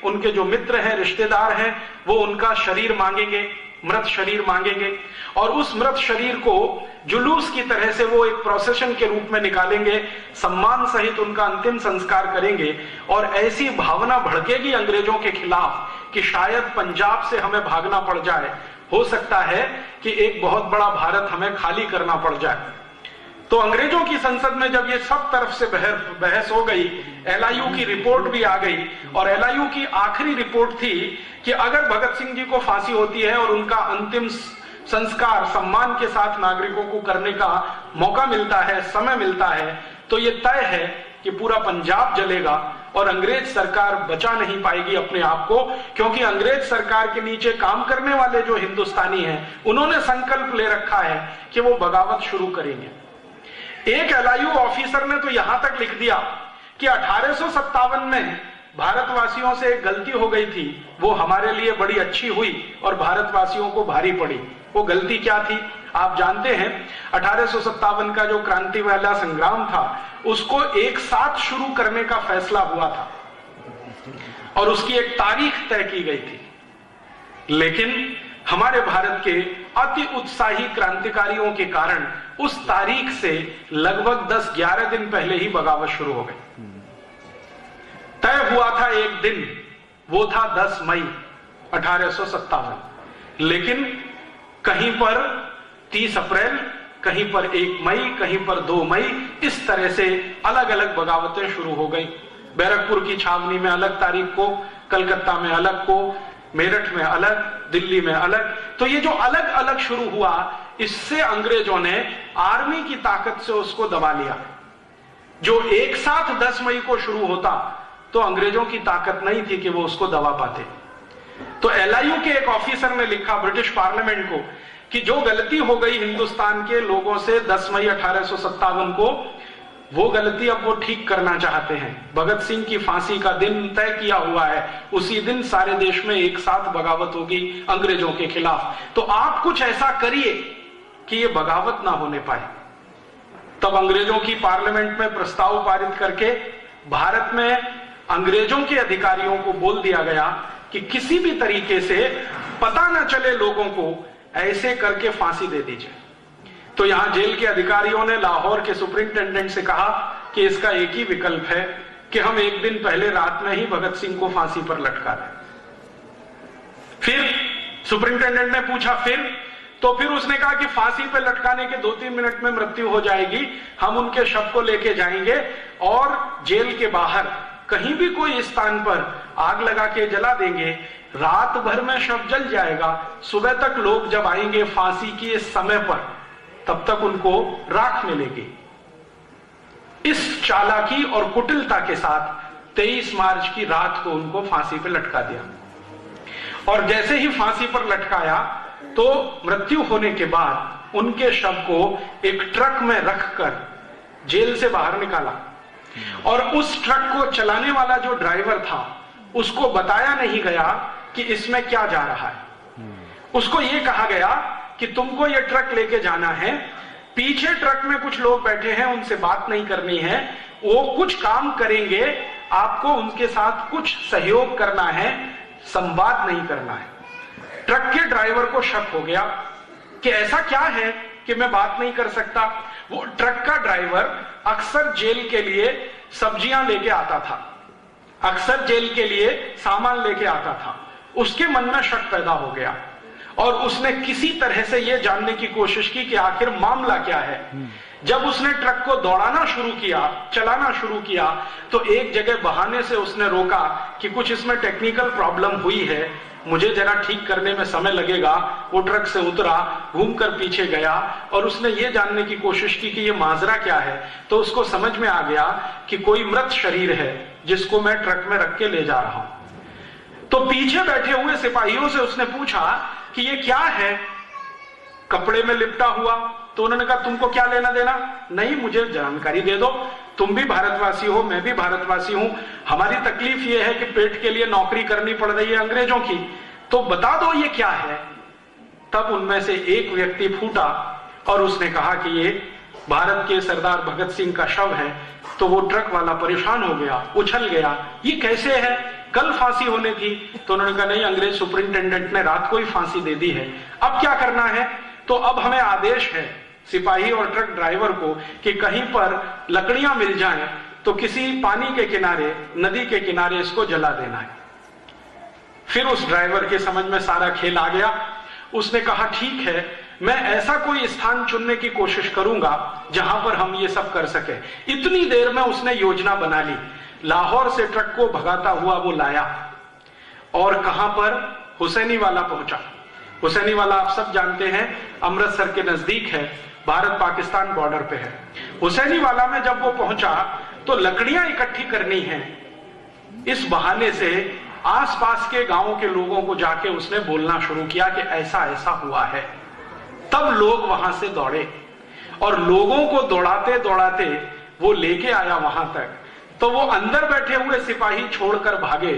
उनके जो मित्र हैं, रिश्तेदार हैं, वो उनका शरीर मांगेंगे, मृत शरीर मांगेंगे, और उस मृत शरीर को जुलूस की तरह से वो एक प्रोसेशन के रूप में निकालेंगे, सम्मान सहित उनका अंतिम संस्कार करेंगे। और ऐसी भावना भड़केगी अंग्रेजों के खिलाफ कि शायद पंजाब से हमें भागना पड़ जाए, हो सकता है कि एक बहुत बड़ा भारत हमें खाली करना पड़ जाए। तो अंग्रेजों की संसद में जब ये सब तरफ से बहस हो गई, एलआईयू की रिपोर्ट भी आ गई, और एलआईयू की आखिरी रिपोर्ट थी कि अगर भगत सिंह जी को फांसी होती है और उनका अंतिम संस्कार सम्मान के साथ नागरिकों को करने का मौका मिलता है, समय मिलता है, तो ये तय है कि पूरा पंजाब जलेगा और अंग्रेज सरकार बचा नहीं पाएगी अपने आप को, क्योंकि अंग्रेज सरकार के नीचे काम करने वाले जो हिंदुस्तानी हैं, उन्होंने संकल्प ले रखा है कि वो बगावत शुरू करेंगे। एक एलआईयू ऑफिसर ने तो यहां तक लिख दिया कि 1857 में भारतवासियों से एक गलती हो गई थी, वो हमारे लिए बड़ी अच्छी हुई और भारतवासियों को भारी पड़ी। वो गलती क्या थी आप जानते हैं? 1857 का जो क्रांति वाला संग्राम था, उसको एक साथ शुरू करने का फैसला हुआ था और उसकी एक तारीख तय की गई थी, लेकिन हमारे भारत के अति उत्साही क्रांतिकारियों के कारण उस तारीख से लगभग 10-11 दिन पहले ही बगावत शुरू हो गई। तय हुआ था एक दिन, वो था 10 मई 1857, लेकिन कहीं पर 30 अप्रैल, कहीं पर 1 मई, कहीं पर 2 मई, इस तरह से अलग अलग बगावतें शुरू हो गई। बैरकपुर की छावनी में अलग तारीख को, कलकत्ता में अलग को, मेरठ में अलग, दिल्ली में अलग। तो ये जो अलग अलग शुरू हुआ, इससे अंग्रेजों ने आर्मी की ताकत से उसको दबा लिया। जो एक साथ 10 मई को शुरू होता तो अंग्रेजों की ताकत नहीं थी कि वो उसको दबा पाते। तो एलआईयू के एक ऑफिसर ने लिखा ब्रिटिश पार्लियामेंट को कि जो गलती हो गई हिंदुस्तान के लोगों से 10 मई 1857 को, वो गलती अब वो ठीक करना चाहते हैं। भगत सिंह की फांसी का दिन तय किया हुआ है, उसी दिन सारे देश में एक साथ बगावत होगी अंग्रेजों के खिलाफ। तो आप कुछ ऐसा करिए कि ये बगावत ना होने पाए। तब अंग्रेजों की पार्लियामेंट में प्रस्ताव पारित करके भारत में अंग्रेजों के अधिकारियों को बोल दिया गया कि किसी भी तरीके से पता ना चले लोगों को, ऐसे करके फांसी दे दीजिए। तो यहां जेल के अधिकारियों ने लाहौर के सुपरिंटेंडेंट से कहा कि इसका एक ही विकल्प है कि हम एक दिन पहले रात में ही भगत सिंह को फांसी पर लटका दें। फिर सुपरिंटेंडेंट ने पूछा फिर उसने कहा कि फांसी पर लटकाने के 2-3 मिनट में मृत्यु हो जाएगी, हम उनके शव को लेके जाएंगे और जेल के बाहर कहीं भी कोई स्थान पर आग लगा के जला देंगे, रात भर में शव जल जाएगा, सुबह तक लोग जब आएंगे फांसी के समय पर, तब तक उनको राख मिलेगी। इस चालाकी और कुटिलता के साथ 23 मार्च की रात को उनको फांसी पर लटका दिया। और जैसे ही फांसी पर लटकाया तो मृत्यु होने के बाद उनके शव को एक ट्रक में रखकर जेल से बाहर निकाला, और उस ट्रक को चलाने वाला जो ड्राइवर था उसको बताया नहीं गया कि इसमें क्या जा रहा है। उसको यह कहा गया कि तुमको ये ट्रक लेके जाना है, पीछे ट्रक में कुछ लोग बैठे हैं, उनसे बात नहीं करनी है, वो कुछ काम करेंगे, आपको उनके साथ कुछ सहयोग करना है, संवाद नहीं करना है। ट्रक के ड्राइवर को शक हो गया कि ऐसा क्या है कि मैं बात नहीं कर सकता। वो ट्रक का ड्राइवर अक्सर जेल के लिए सब्जियां लेके आता था, अक्सर जेल के लिए सामान लेके आता था। उसके मन में शक पैदा हो गया और उसने किसी तरह से यह जानने की कोशिश की कि आखिर मामला क्या है। जब उसने ट्रक को दौड़ाना शुरू किया, चलाना शुरू किया, तो एक जगह बहाने से उसने रोका कि कुछ इसमें टेक्निकल प्रॉब्लम हुई है, मुझे जरा ठीक करने में समय लगेगा। वो ट्रक से उतरा, घूमकर पीछे गया और उसने ये जानने की कोशिश की कि ये माजरा क्या है। तो उसको समझ में आ गया कि कोई मृत शरीर है जिसको मैं ट्रक में रख के ले जा रहा हूं। तो पीछे बैठे हुए सिपाहियों से उसने पूछा कि ये क्या है, कपड़े में लिपटा हुआ। तो उन्होंने कहा तुमको क्या लेना देना, नहीं मुझे जानकारी दे दो, तुम भी भारतवासी हो, मैं भी भारतवासी हूं, हमारी तकलीफ ये है कि पेट के लिए नौकरी करनी पड़ रही है अंग्रेजों की, तो बता दो ये क्या है। तब उनमें से एक व्यक्ति फूटा और उसने कहा कि ये भारत के सरदार भगत सिंह का शव है। तो वो ट्रक वाला परेशान हो गया, उछल गया, ये कैसे है, कल फांसी होने थी, तो उन्होंने कहा नहीं, अंग्रेज सुपरिंटेंडेंट ने रात को ही फांसी दे दी है, अब क्या करना है? तो अब हमें आदेश है सिपाही और ट्रक ड्राइवर को कि कहीं पर लकड़ियां मिल जाएं तो किसी पानी के किनारे, नदी के किनारे इसको जला देना है। फिर उस ड्राइवर के समझ में सारा खेल आ गया। उसने कहा ठीक है, मैं ऐसा कोई स्थान चुनने की कोशिश करूंगा जहां पर हम ये सब कर सके। इतनी देर में उसने योजना बना ली। लाहौर से ट्रक को भगाता हुआ वो लाया और कहां पर? हुसैनी वाला पहुंचा। हुसैनी वाला आप सब जानते हैं, अमृतसर के नजदीक है, भारत पाकिस्तान बॉर्डर पे है। हुसैनी वाला में जब वो पहुंचा तो लकड़ियां इकट्ठी करनी है, इस बहाने से आसपास के गांवों के लोगों को जाके उसने बोलना शुरू किया कि ऐसा ऐसा हुआ है। तब लोग वहां से दौड़े और लोगों को दौड़ाते दौड़ाते वो लेके आया वहां तक। तो वो अंदर बैठे हुए सिपाही छोड़कर भागे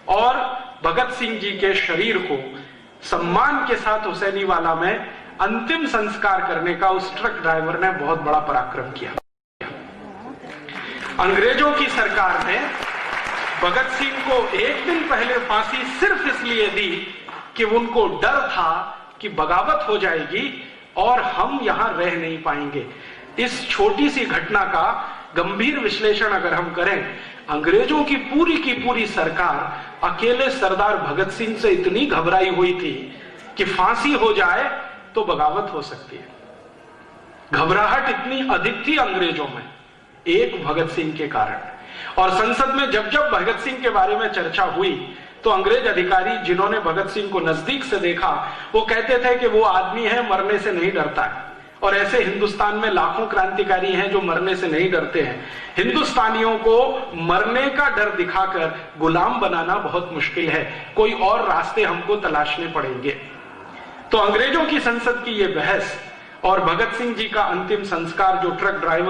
और भगत सिंह जी के शरीर को सम्मान के साथ हुसैनी वाला में अंतिम संस्कार करने का उस ट्रक ड्राइवर ने बहुत बड़ा पराक्रम किया। अंग्रेजों की सरकार ने भगत सिंह को एक दिन पहले फांसी सिर्फ इसलिए दी कि उनको डर था कि बगावत हो जाएगी और हम यहां रह नहीं पाएंगे। इस छोटी सी घटना का गंभीर विश्लेषण अगर हम करें, अंग्रेजों की पूरी सरकार अकेले सरदार भगत सिंह से इतनी घबराई हुई थी कि फांसी हो जाए तो बगावत हो सकती है। घबराहट इतनी अधिक थी अंग्रेजों में एक भगत सिंह के कारण। और संसद में जब जब भगत सिंह के बारे में चर्चा हुई तो अंग्रेज अधिकारी जिन्होंने भगत सिंह को नजदीक से देखा वो कहते थे कि वो आदमी है, मरने से नहीं डरता है। और ऐसे हिंदुस्तान में लाखों क्रांतिकारी हैं जो मरने से नहीं डरते हैं। हिंदुस्तानियों को मरने का डर दिखाकर गुलाम बनाना बहुत मुश्किल है, कोई और रास्ते हमको तलाशने पड़ेंगे। तो अंग्रेजों की संसद की ये बहस और भगत सिंह जी का अंतिम संस्कार जो ट्रक ड्राइवर